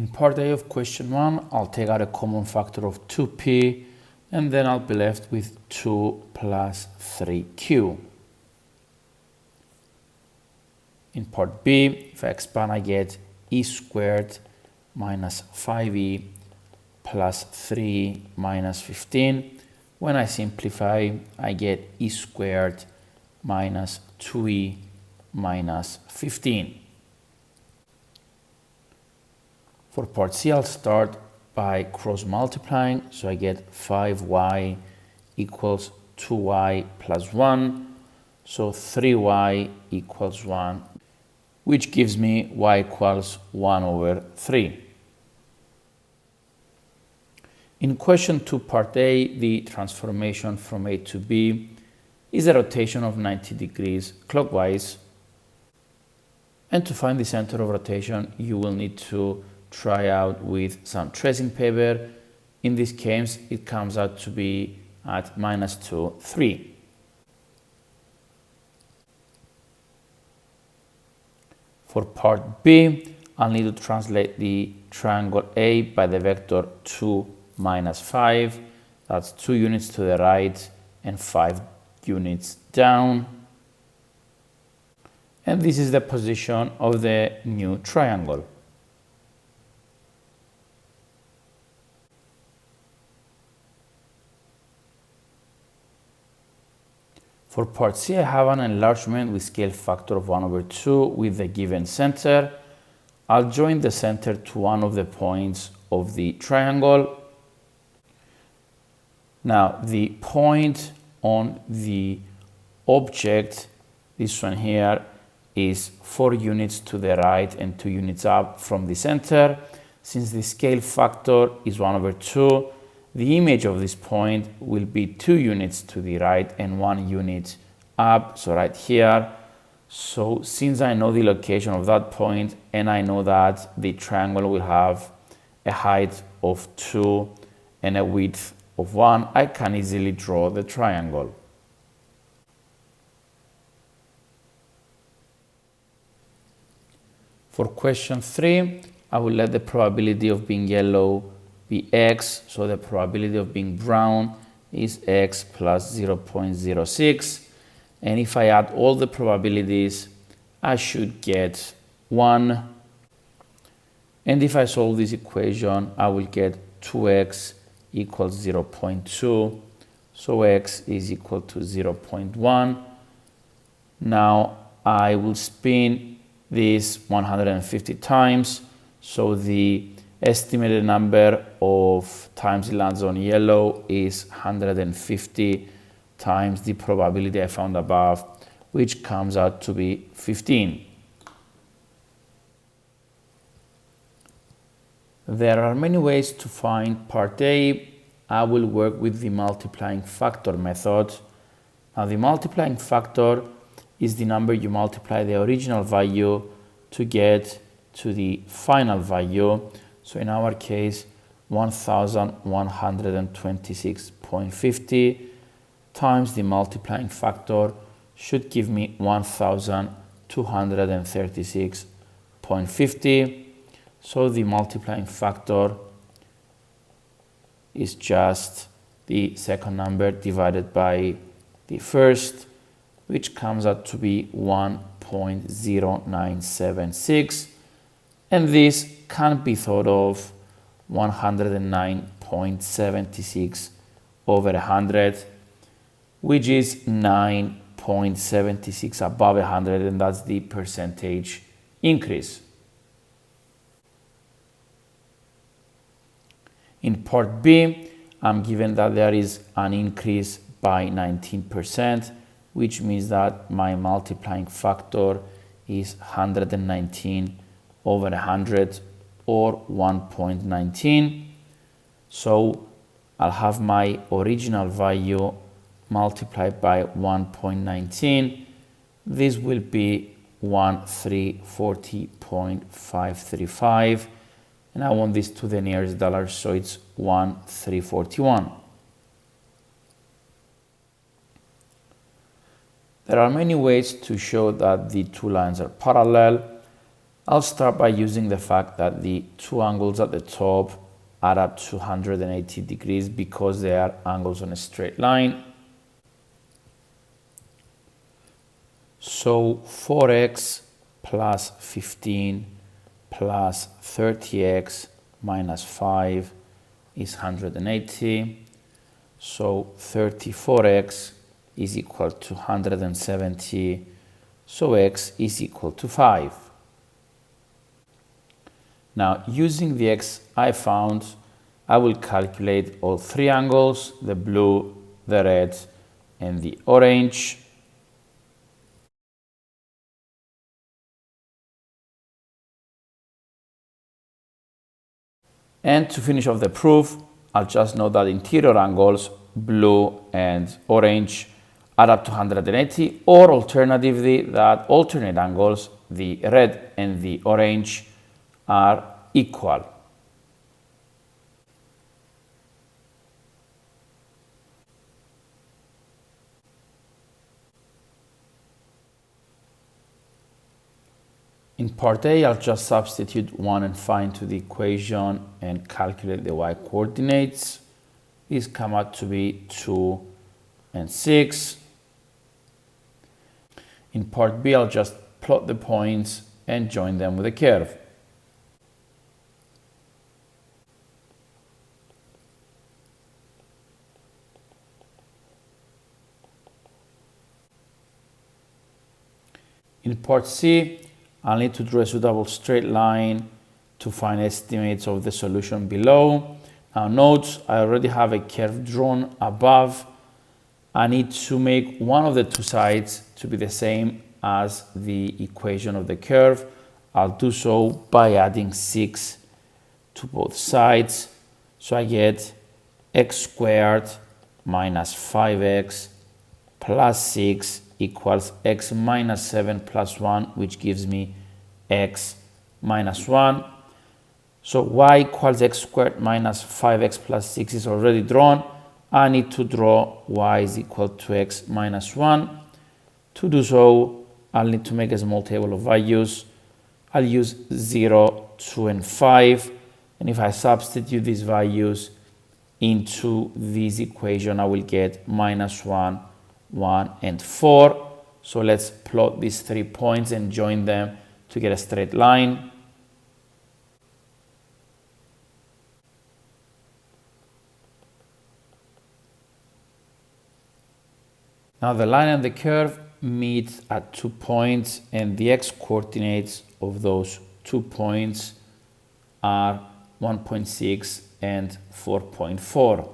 In part A of question 1, I'll take out a common factor of 2p, and then I'll be left with 2 plus 3q. In part B, if I expand, I get e squared minus 5e plus 3 minus 15. When I simplify, I get e squared minus 2e minus 15. For part C, I'll start by cross multiplying, so I get 5y equals 2y plus 1, so 3y equals 1, which gives me y equals 1 over 3. In question 2, part A, the transformation from A to B is a rotation of 90 degrees clockwise. And to find the center of rotation, you will need to try out with some tracing paper. In this case, it comes out to be at -2, 3. For part B, I'll need to translate the triangle A by the vector 2 minus 5. That's 2 units to the right and 5 units down. And this is the position of the new triangle. For part C, I have an enlargement with scale factor of 1 over 2 with the given center. I'll join the center to one of the points of the triangle. Now, the point on the object, this one here, is 4 units to the right and 2 units up from the center. Since the scale factor is 1 over 2, the image of this point will be 2 units to the right and 1 unit up, so right here. So since I know the location of that point and I know that the triangle will have a height of 2 and a width of 1, I can easily draw the triangle. For question 3, I will let the probability of being yellow be x, so the probability of being brown is x plus 0.06, and if I add all the probabilities, I should get 1, and if I solve this equation, I will get 2x equals 0.2, so x is equal to 0.1. Now I will spin this 150 times, so the estimated number of times it lands on yellow is 150 times the probability I found above, which comes out to be 15. There are many ways to find part A. I will work with the multiplying factor method. Now, the multiplying factor is the number you multiply the original value to get to the final value. So in our case, 1126.50 times the multiplying factor should give me 1236.50. So the multiplying factor is just the second number divided by the first, which comes out to be 1.0976. And this can be thought of 109.76 over 100, which is 9.76 above 100, and that's the percentage increase. In part B, I'm given that there is an increase by 19%, which means that my multiplying factor is 119 over 100, or 1.19. So I'll have my original value multiplied by 1.19. This will be 1340.535, and I want this to the nearest dollar, so it's 1341. There are many ways to show that the two lines are parallel. I'll start by using the fact that the two angles at the top add up to 180 degrees because they are angles on a straight line. So 4x plus 15 plus 30x minus 5 is 180. So 34x is equal to 170. So x is equal to 5. Now, using the x I found, I will calculate all three angles, the blue, the red, and the orange. And to finish off the proof, I'll just note that interior angles, blue and orange, add up to 180, or alternatively, that alternate angles, the red and the orange, are equal. In part A, I'll just substitute 1 and 5 into the equation and calculate the y coordinates. These come out to be 2 and 6. In part B, I'll just plot the points and join them with a curve. In part C, I'll need to draw a suitable straight line to find estimates of the solution below. Now note, I already have a curve drawn above. I need to make one of the two sides to be the same as the equation of the curve. I'll do so by adding 6 to both sides. So I get x squared minus 5x plus 6 equals x minus 7 plus 1, which gives me x minus 1. So y equals x squared minus 5x plus 6 is already drawn. I need to draw y is equal to x minus 1. To do so, I'll need to make a small table of values. I'll use 0, 2, and 5. And if I substitute these values into this equation, I will get minus 1, 1, and 4. So let's plot these 3 points and join them to get a straight line. Now the line and the curve meet at 2 points, and the x coordinates of those 2 points are 1.6 and 4.4.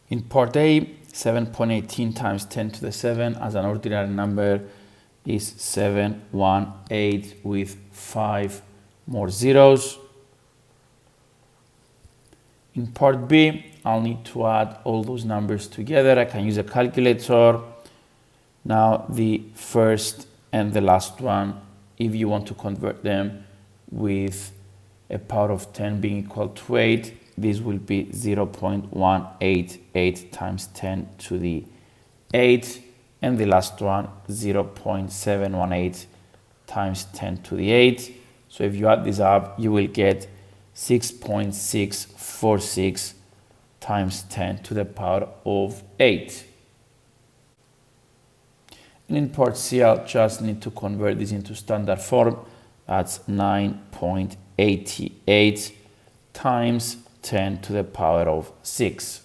In part A, 7.18 times 10 to the 7 as an ordinary number is 718 with 5 more zeros. In part B, I'll need to add all those numbers together. I can use a calculator. Now the first and the last one, if you want to convert them with a power of 10 being equal to 8, this will be 0.188 times 10 to the 8, and the last one 0.718 times 10 to the 8. So if you add this up, you will get 6.646 times 10 to the power of 8. And in part C, I'll just need to convert this into standard form. That's 9.88 times 10 to the power of 6.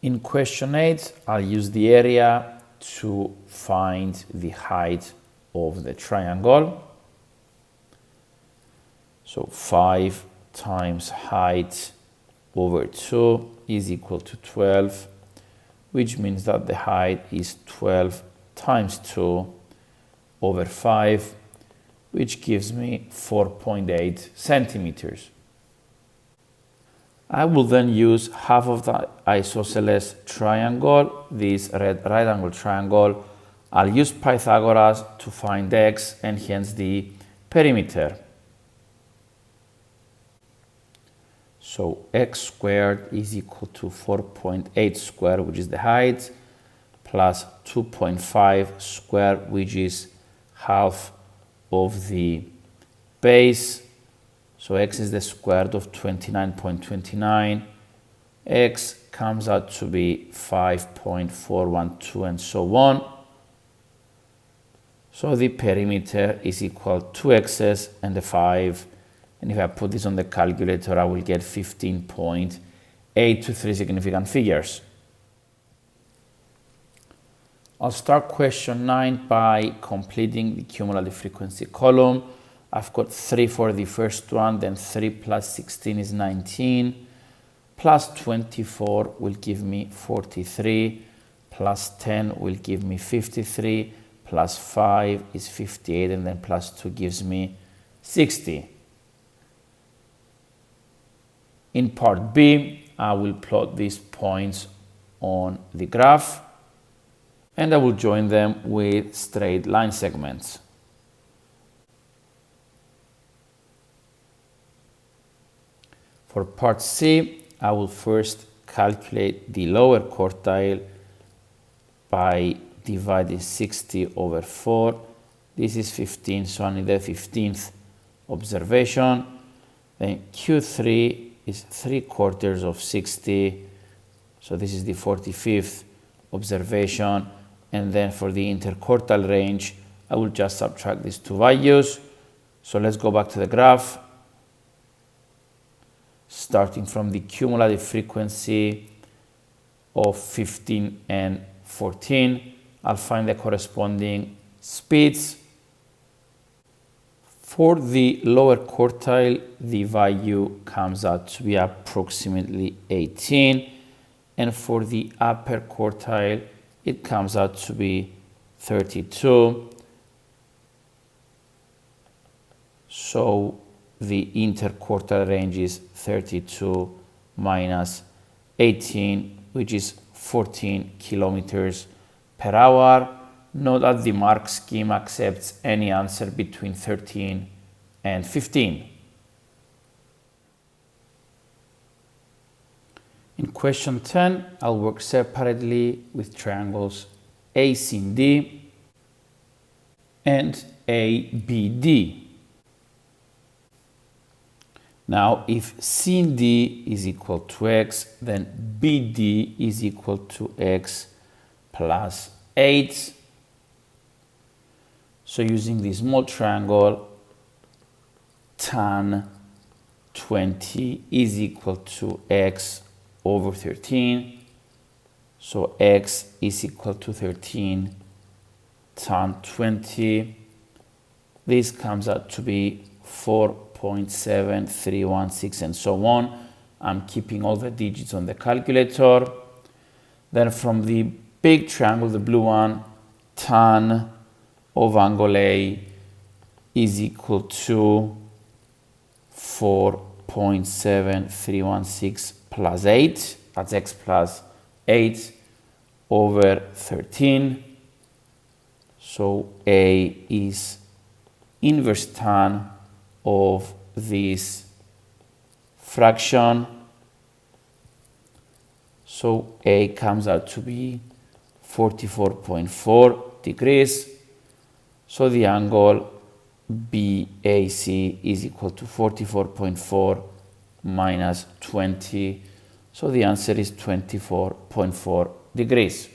In question 8, I'll use the area to find the height of the triangle. So 5 times height over 2 is equal to 12, which means that the height is 12 times 2 over 5, which gives me 4.8 centimeters. I will then use half of the isosceles triangle, this red right angle triangle, I'll use Pythagoras to find x and hence the perimeter. So x squared is equal to 4.8 squared, which is the height, plus 2.5 squared, which is half of the base. So x is the square root of 29.29. X comes out to be 5.412 and so on. So the perimeter is equal to 2x's and the 5. And if I put this on the calculator, I will get 15.8 to 3 significant figures. I'll start question 9 by completing the cumulative frequency column. I've got 3 for the first one, then 3 plus 16 is 19, plus 24 will give me 43, plus 10 will give me 53, plus 5 is 58, and then plus 2 gives me 60. In part B, I will plot these points on the graph, and I will join them with straight line segments. For part C, I will first calculate the lower quartile by dividing 60 over 4. This is 15, so I need the 15th observation. Then Q3 is 3/4 of 60, so this is the 45th observation. And then for the interquartile range, I will just subtract these two values. So let's go back to the graph. Starting from the cumulative frequency of 15 and 14, I'll find the corresponding speeds. For the lower quartile, the value comes out to be approximately 18, and for the upper quartile, it comes out to be 32. So the interquartile range is 32 minus 18, which is 14 kilometers per hour. Note that the mark scheme accepts any answer between 13 and 15. In question 10, I'll work separately with triangles ACD and ABD. Now, if CD is equal to x, then BD is equal to x plus 8. So using this small triangle, tan 20 is equal to x over 13. So x is equal to 13 tan 20. This comes out to be 4.7316 and so on. I'm keeping all the digits on the calculator. Then from the big triangle, the blue one, tan of angle A is equal to 4.7316 plus 8. That's x plus 8 over 13. So A is inverse tan of this fraction. So A comes out to be 44.4 degrees. So the angle BAC is equal to 44.4 minus 20. So the answer is 24.4 degrees.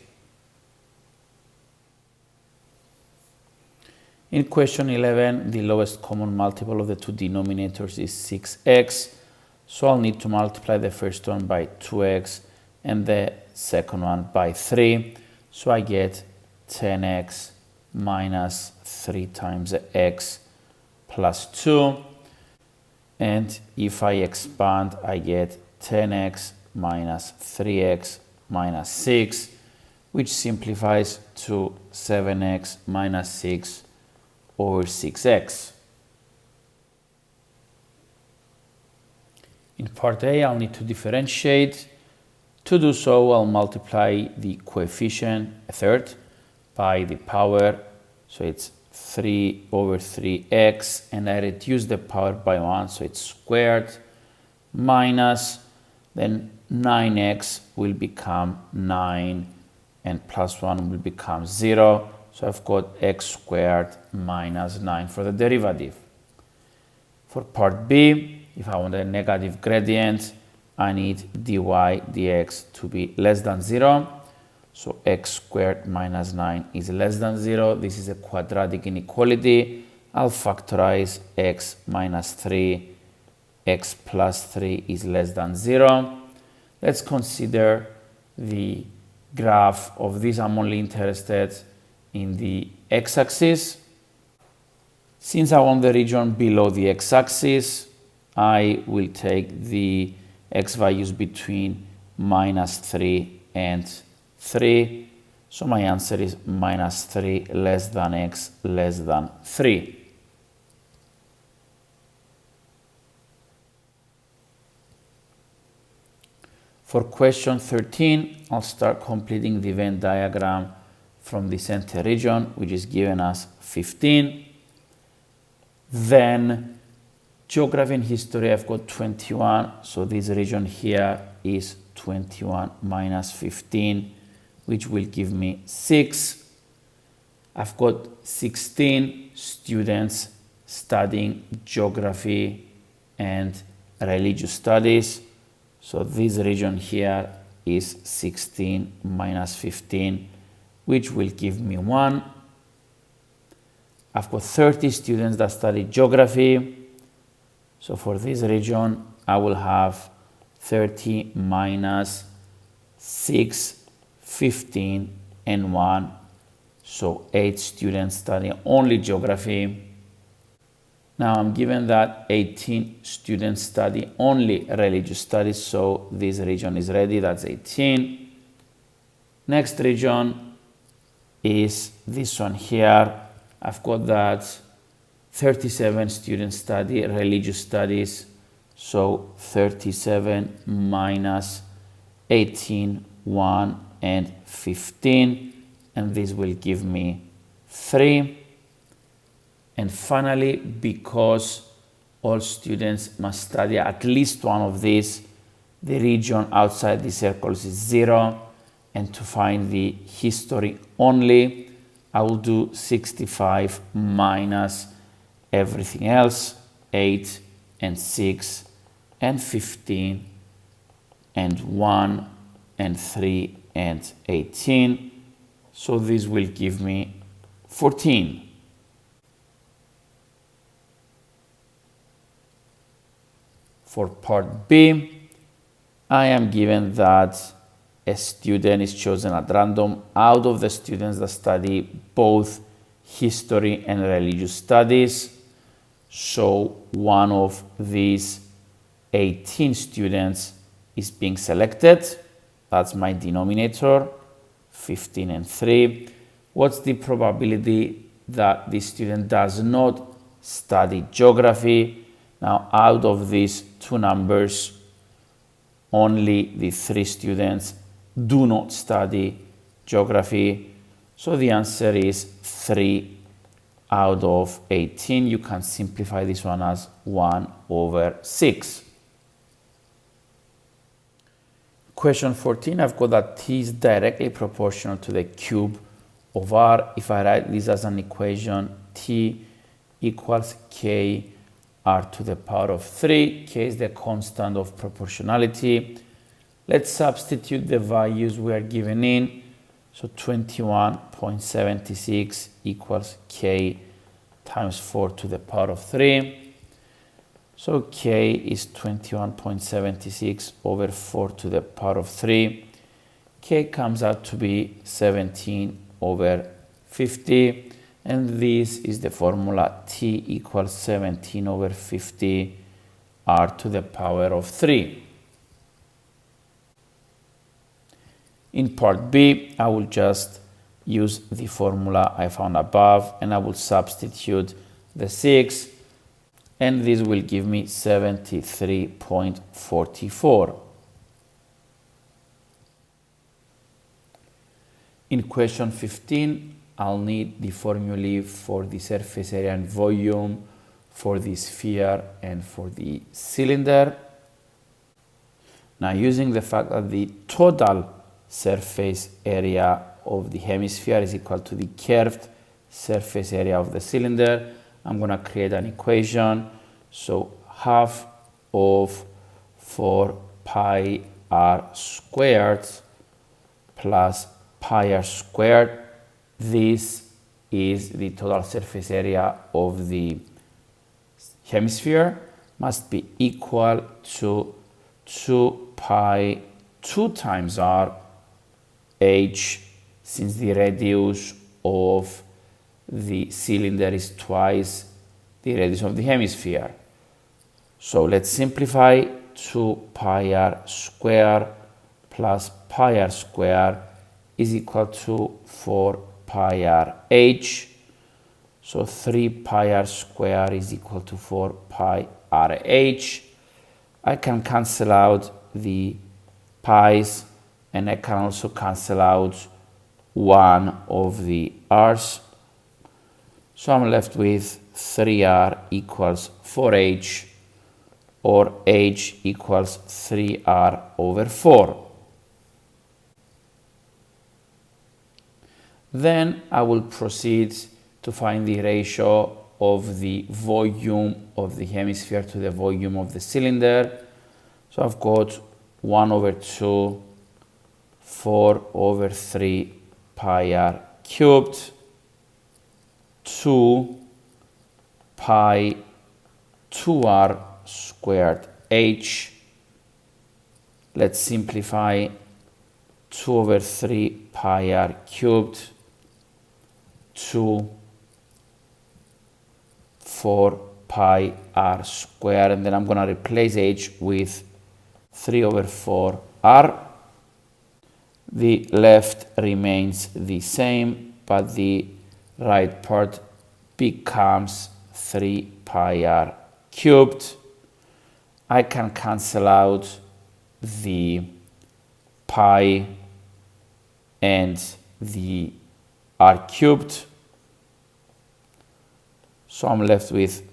In question 11, the lowest common multiple of the two denominators is 6x. So I'll need to multiply the first one by 2x and the second one by 3. So I get 10x minus 3 times x plus 2. And if I expand, I get 10x minus 3x minus 6, which simplifies to 7x minus 6 over 6x. In part A, I'll need to differentiate. To do so, I'll multiply the coefficient a third by the power, so it's 3 over 3x, and I reduce the power by 1, so it's squared, minus, then 9x will become 9, and plus 1 will become 0. So I've got x squared minus 9 for the derivative. For part B, if I want a negative gradient, I need dy dx to be less than 0. So x squared minus 9 is less than 0. This is a quadratic inequality. I'll factorize x minus 3. X plus 3 is less than 0. Let's consider the graph of this. I'm only interested in the x-axis. Since I want the region below the x-axis, I will take the x values between minus 3 and 3. So my answer is minus 3 less than x less than 3. For question 13, I'll start completing the Venn diagram from the center region, which is given as 15. Then geography and history, I've got 21. So this region here is 21 minus 15, which will give me 6. I've got 16 students studying geography and religious studies. So this region here is 16 minus 15, which will give me 1. I've got 30 students that study geography. So for this region, I will have 30 minus 6, 15, and 1. So 8 students study only geography. Now I'm given that 18 students study only religious studies, so this region is ready, that's 18. Next region is this one here. I've got that 37 students study religious studies, so 37 minus 18, 1, and 15, and this will give me 3. And finally, because all students must study at least one of these, the region outside the circles is 0. And to find the history only, I will do 65 minus everything else, 8 and 6 and 15 and 1 and 3 and 18. So this will give me 14. For part B, I am given that a student is chosen at random out of the students that study both history and religious studies. So one of these 18 students is being selected. That's my denominator, 15 and 3. What's the probability that the student does not study geography? Now, out of these two numbers, only the 3 students do not study geography. So the answer is 3 out of 18. You can simplify this one as 1 over 6. Question 14, I've got that t is directly proportional to the cube of r. If I write this as an equation, t equals k r to the power of 3. K is the constant of proportionality. Let's substitute the values we are given in. So 21.76 equals k times 4 to the power of 3. So k is 21.76 over 4 to the power of 3. K comes out to be 17 over 50. And this is the formula t equals 17 over 50 r to the power of 3. In part B, I will just use the formula I found above, and I will substitute the 6, and this will give me 73.44. In question 15, I'll need the formulae for the surface area and volume for the sphere and for the cylinder. Now, using the fact that the total surface area of the hemisphere is equal to the curved surface area of the cylinder, I'm going to create an equation. So half of 4 pi r squared plus pi r squared. This is the total surface area of the hemisphere, must be equal to 2 pi 2 times r h, since the radius of the cylinder is twice the radius of the hemisphere. So let's simplify. 2 pi r square plus pi r square is equal to 4 pi r h. So 3 pi r square is equal to 4 pi r h. I can cancel out the pi's, and I can also cancel out one of the r's. So I'm left with 3r equals 4h, or h equals 3r over 4. Then I will proceed to find the ratio of the volume of the hemisphere to the volume of the cylinder. So I've got 1 over 2, 4 over 3 pi r cubed, 2 pi 2r squared h. Let's simplify. 2 over 3 pi r cubed, 2 4 pi r squared, and then I'm going to replace h with 3 over 4 r. The left remains the same, but the right part becomes 3 pi r cubed. I can cancel out the pi and the r cubed. So I'm left with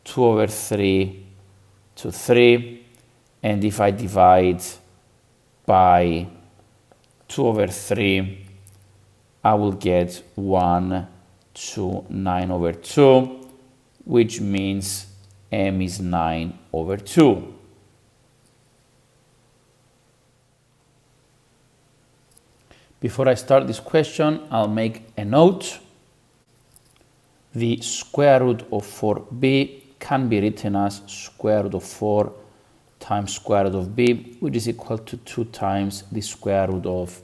2 over 3 to 3. And if I divide by 2 over 3, I will get 1 to 9 over 2, which means m is 9 over 2. Before I start this question, I'll make a note. The square root of 4b can be written as square root of 4 times square root of b, which is equal to 2 times the square root of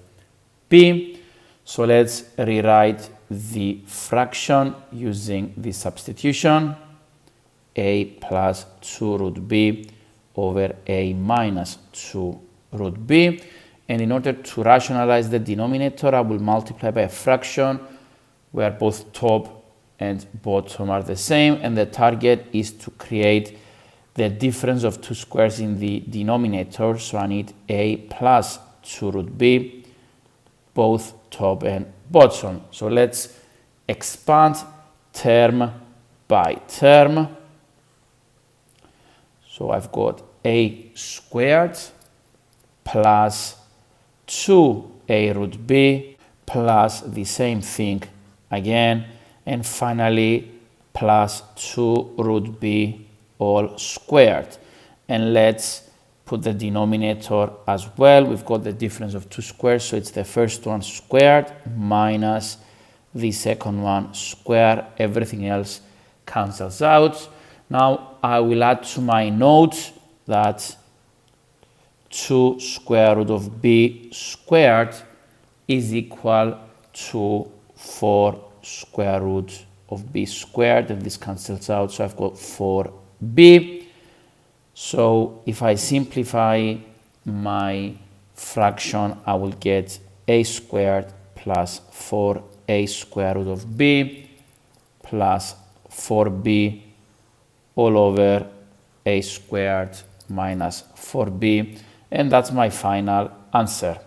b. So let's rewrite the fraction using the substitution. A plus 2 root b over a minus 2 root b. And in order to rationalize the denominator, I will multiply by a fraction where both top and bottom are the same, and the target is to create the difference of two squares in the denominator. So I need a plus 2 root b, both top and bottom. So let's expand term by term. So I've got a squared plus 2a root b plus the same thing again, and finally plus 2 root b all squared. And let's put the denominator as well. We've got the difference of two squares, so it's the first one squared minus the second one squared. Everything else cancels out. Now I will add to my note that 2 square root of b squared is equal to 4 square root of b squared, and this cancels out, so I've got 4b. So if I simplify my fraction, I will get a squared plus 4a square root of b plus 4b all over a squared minus 4b, and that's my final answer.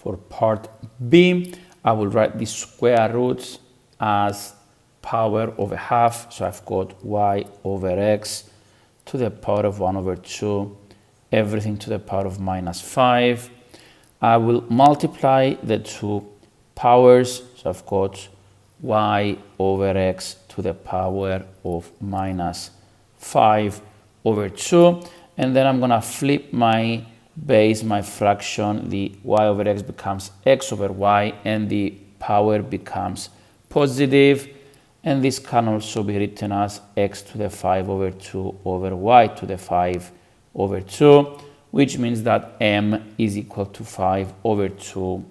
For part B, I will write the square roots as power over half. So I've got y over x to the power of 1 over 2, everything to the power of minus 5. I will multiply the two powers. So I've got y over x to the power of minus 5 over 2. And then I'm going to flip my base, my fraction. The y over x becomes x over y, and the power becomes positive. And this can also be written as x to the 5 over 2 over y to the 5 over 2, which means that m is equal to 5 over 2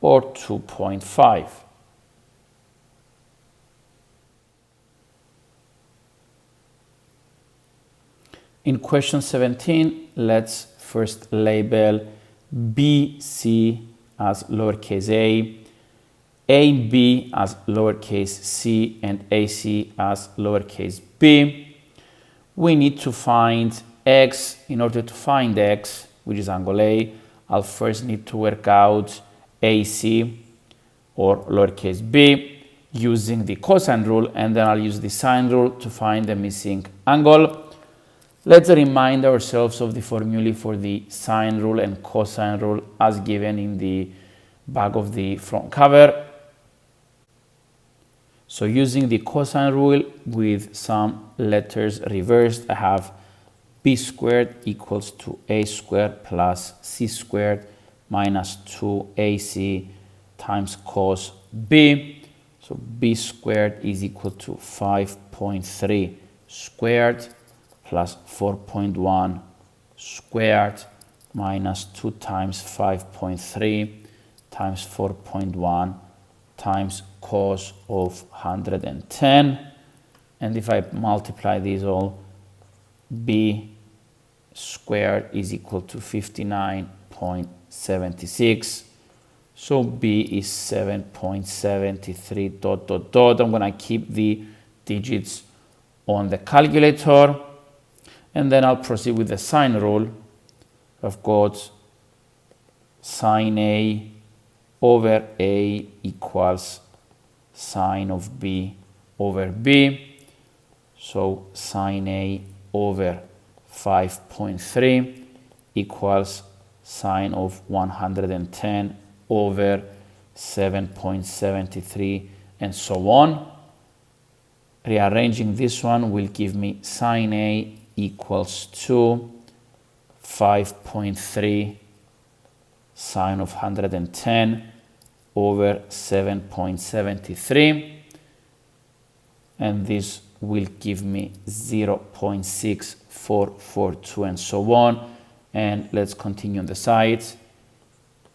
or 2.5. In question 17, let's first label BC as lowercase a, AB as lowercase c, and AC as lowercase b. We need to find x. In order to find x, which is angle A, I'll first need to work out AC, or lowercase b, using the cosine rule, and then I'll use the sine rule to find the missing angle. Let's remind ourselves of the formulae for the sine rule and cosine rule as given in the back of the front cover. So using the cosine rule with some letters reversed, I have b squared equals to a squared plus c squared minus 2ac times cos b. So b squared is equal to 5.3 squared plus 4.1 squared minus 2 times 5.3 times 4.1 times cos of 110. And if I multiply these all, b squared is equal to 59.76. So b is 7.73 dot dot dot. I'm going to keep the digits on the calculator. And then I'll proceed with the sine rule. I've got sine A over A equals sine of B over B. So sine A over 5.3 equals sine of 110 over 7.73, and so on. Rearranging this one will give me sine A equals to 5.3 sine of 110 over 7.73, and this will give me 0.6442, and so on. And let's continue on the sides.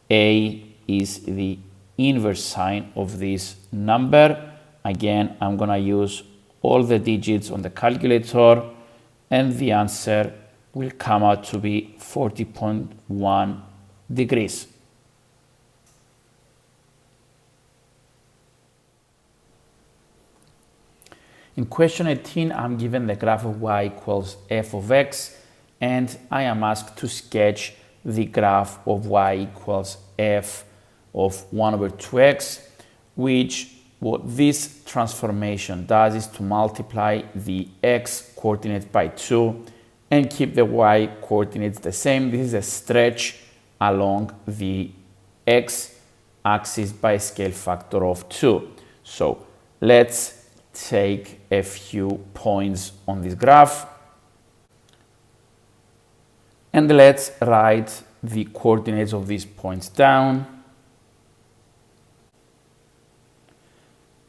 A is the inverse sign of this number. Again, I'm going to use all the digits on the calculator, and the answer will come out to be 40.1 degrees. In question 18, I'm given the graph of y equals f of x, and I am asked to sketch the graph of y equals f of 1 over 2x, which what this transformation does is to multiply the x coordinate by 2 and keep the y coordinates the same. This is a stretch along the x axis by a scale factor of 2. So let's take a few points on this graph, and let's write the coordinates of these points down.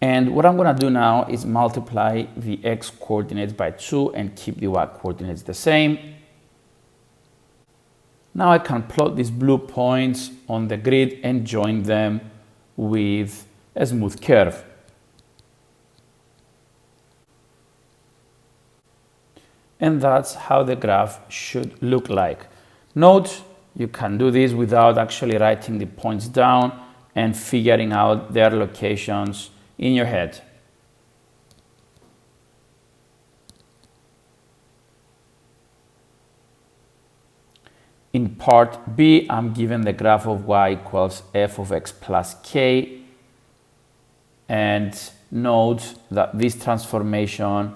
And what I'm going to do now is multiply the x coordinates by 2 and keep the y coordinates the same. Now I can plot these blue points on the grid and join them with a smooth curve. And that's how the graph should look like. Note, you can do this without actually writing the points down and figuring out their locations in your head. In part B, I'm given the graph of y equals f of x plus k, and note that this transformation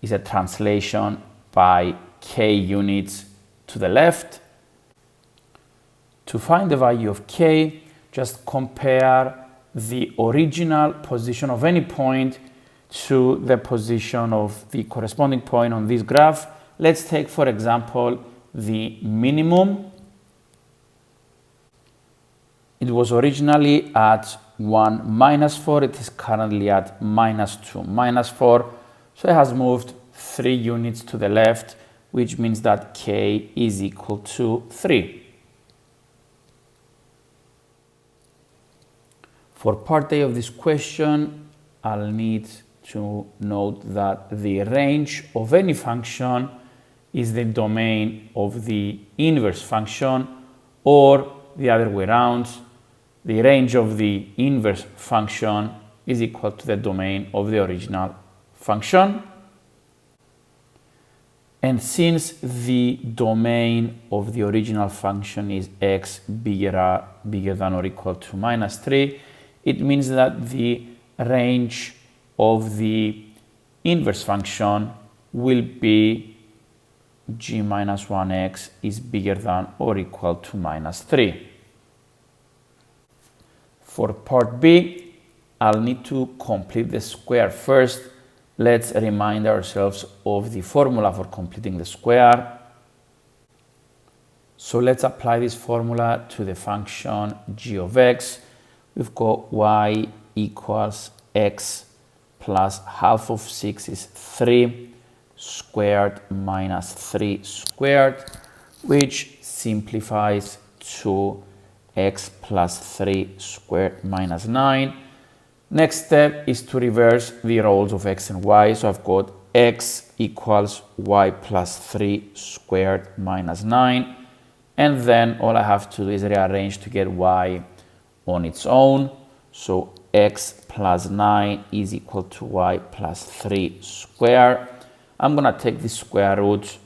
is a translation by k units to the left. To find the value of k, just compare the original position of any point to the position of the corresponding point on this graph. Let's take, for example, the minimum. It was originally at 1 minus 4. It is currently at minus 2 minus 4. So it has moved 3 units to the left, which means that k is equal to 3. For part A of this question, I'll need to note that the range of any function is the domain of the inverse function, or the other way around, the range of the inverse function is equal to the domain of the original function. And since the domain of the original function is x bigger than or equal to minus 3, it means that the range of the inverse function will be g minus 1x is bigger than or equal to minus 3. For part B, I'll need to complete the square first. Let's remind ourselves of the formula for completing the square. So let's apply this formula to the function g of x. We've got y equals x plus half of 6 is 3 squared minus 3 squared, which simplifies to x plus 3 squared minus 9. Next step is to reverse the roles of x and y. So I've got x equals y plus 3 squared minus 9. And then all I have to do is rearrange to get y on its own. So x plus 9 is equal to y plus 3 squared. I'm going to take the square root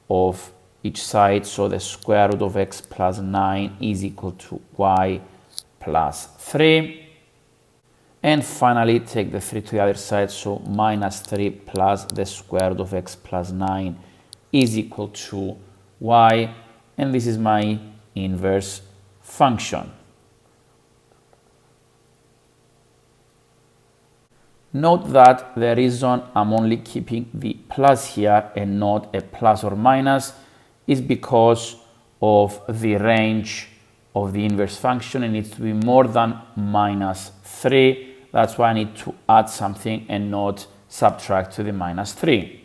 of each side. So the square root of x plus 9 is equal to y plus 3. And finally, take the 3 to the other side. So minus 3 plus the square root of x plus 9 is equal to y. And this is my inverse function. Note that the reason I'm only keeping the plus here and not a plus or minus is because of the range of the inverse function. It needs to be more than minus 3. That's why I need to add something and not subtract to the minus 3.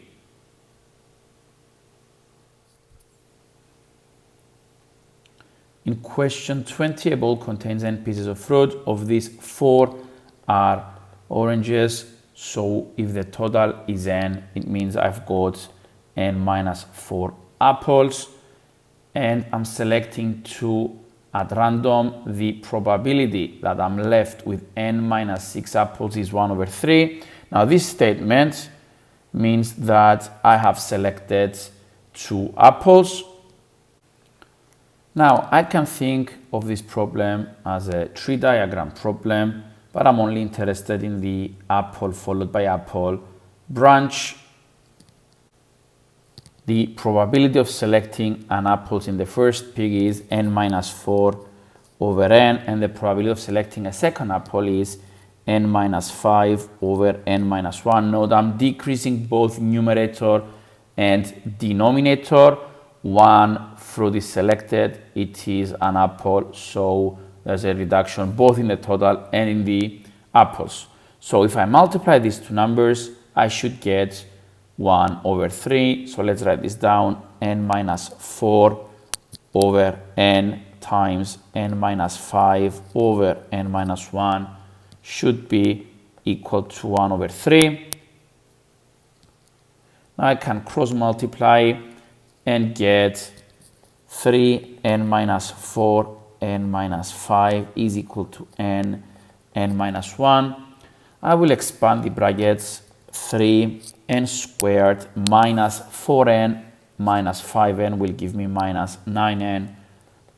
In question 20, a bowl contains n pieces of fruit. Of these, 4 are oranges. So if the total is n, it means I've got n minus 4 apples. And I'm selecting 2 at random. The probability that I'm left with n minus 6 apples is 1 over 3. Now this statement means that I have selected 2 apples. Now I can think of this problem as a tree diagram problem, but I'm only interested in the apple followed by apple branch. The probability of selecting an apple in the first pig is n minus 4 over n, and the probability of selecting a second apple is n minus 5 over n minus 1. Note I'm decreasing both numerator and denominator. 1 fruit is selected, it is an apple, so there's a reduction both in the total and in the apples. So if I multiply these two numbers, I should get 1 over 3. So let's write this down. N minus 4 over n times n minus 5 over n minus 1 should be equal to 1 over 3. Now I can cross multiply and get 3 n minus 4 n minus 5 is equal to n minus 1. I will expand the brackets. 3n squared minus 4n minus 5n will give me minus 9n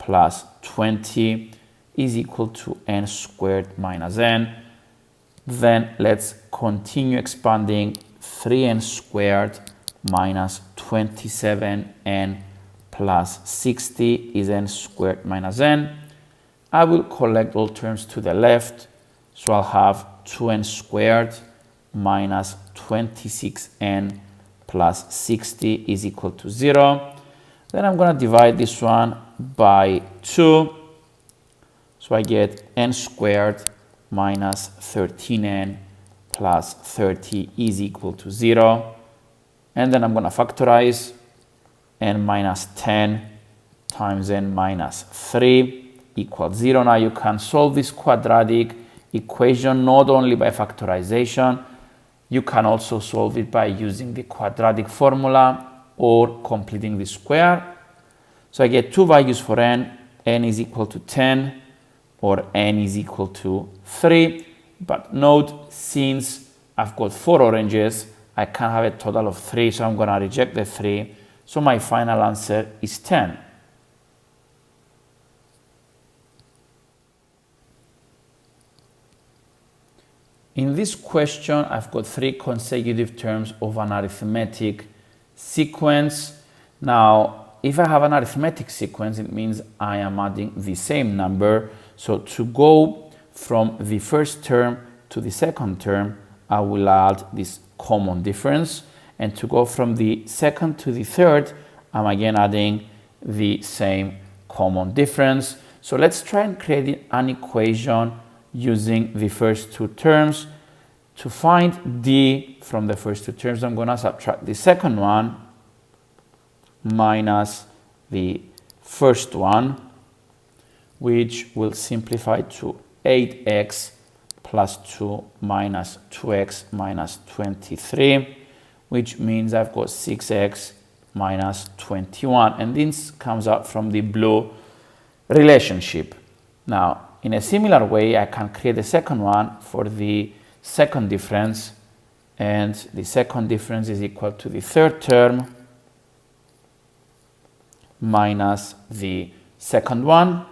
plus 20 is equal to n squared minus n. Then let's continue expanding. 3n squared minus 27n plus 60 is n squared minus n. I will collect all terms to the left, so I'll have 2n squared minus 26n plus 60 is equal to 0. Then I'm going to divide this one by 2, so I get n squared minus 13n plus 30 is equal to 0. And then I'm going to factorize. N minus 10 times n minus 3 equals 0. Now you can solve this quadratic equation not only by factorization, you can also solve it by using the quadratic formula or completing the square. So I get two values for n is equal to 10 or n is equal to 3. But note, since I've got 4 oranges, I can have a total of 3, so I'm going to reject the 3. So my final answer is 10. In this question, I've got 3 consecutive terms of an arithmetic sequence. Now, if I have an arithmetic sequence, it means I am adding the same number. So to go from the first term to the second term, I will add this common difference. And to go from the second to the third, I'm again adding the same common difference. So let's try and create an equation using the first two terms. To find d from the first two terms, I'm going to subtract the second one minus the first one, which will simplify to 8x plus 2 minus 2x minus 23, which means I've got 6x minus 21. And this comes out from the blue relationship. Now, in a similar way, I can create a second one for the second difference. And the second difference is equal to the third term minus the second one.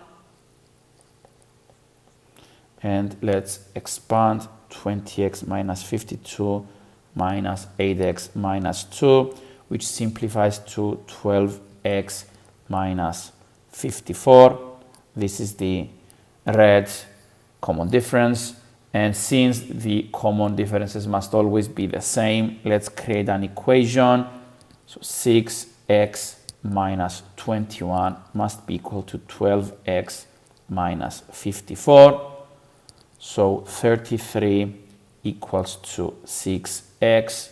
And let's expand 20x minus 52 minus 8x minus 2, which simplifies to 12x minus 54. This is the red common difference. And since the common differences must always be the same, let's create an equation. So 6x minus 21 must be equal to 12x minus 54. So 33 equals to 6x.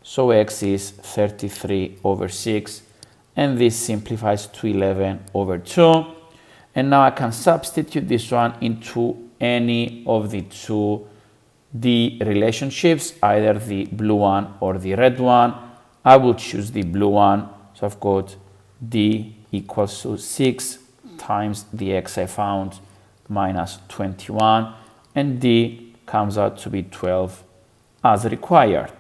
So x is 33 over 6. And this simplifies to 11 over 2. And now I can substitute this one into any of the two D relationships, either the blue one or the red one. I will choose the blue one. So I've got D equals to 6 times the x I found minus 21, and D comes out to be 12 as required.